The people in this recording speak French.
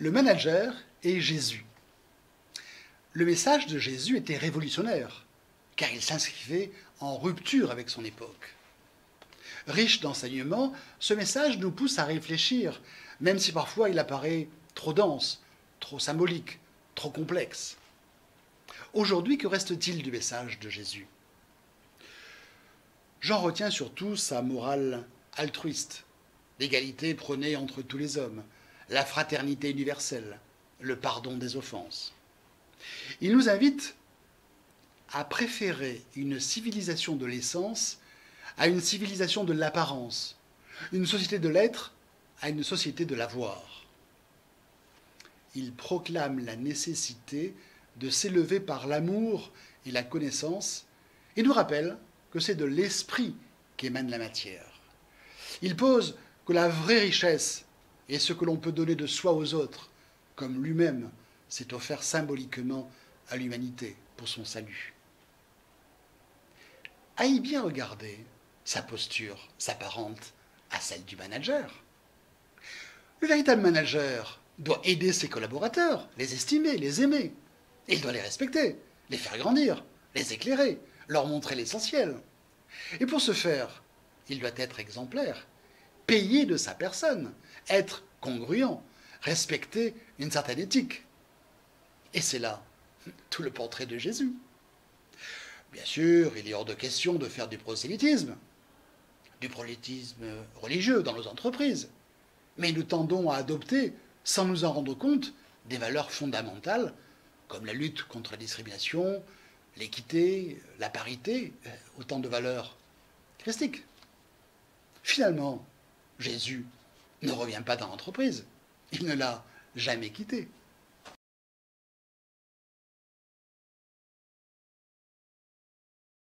Le manager et Jésus. Le message de Jésus était révolutionnaire, car il s'inscrivait en rupture avec son époque. Riche d'enseignements, ce message nous pousse à réfléchir, même si parfois il apparaît trop dense, trop symbolique, trop complexe. Aujourd'hui, que reste-t-il du message de Jésus? J'en retiens surtout sa morale altruiste, l'égalité prônée entre tous les hommes, la fraternité universelle, le pardon des offenses. Il nous invite à préférer une civilisation de l'essence à une civilisation de l'apparence, une société de l'être à une société de l'avoir. Il proclame la nécessité de s'élever par l'amour et la connaissance et nous rappelle que c'est de l'esprit qu'émane la matière. Il pose que la vraie richesse est ce que l'on peut donner de soi aux autres, comme lui-même s'est offert symboliquement à l'humanité pour son salut. À y bien regarder, sa posture s'apparente à celle du manager. Le véritable manager doit aider ses collaborateurs, les estimer, les aimer. Et il doit les respecter, les faire grandir, les éclairer, leur montrer l'essentiel. Et pour ce faire, il doit être exemplaire, payer de sa personne, être congruent, respecter une certaine éthique. Et c'est là tout le portrait de Jésus. Bien sûr, il est hors de question de faire du prosélytisme religieux dans nos entreprises. Mais nous tendons à adopter, sans nous en rendre compte, des valeurs fondamentales, comme la lutte contre la discrimination, l'équité, la parité, autant de valeurs christiques. Finalement, Jésus ne revient pas dans l'entreprise. Il ne l'a jamais quittée.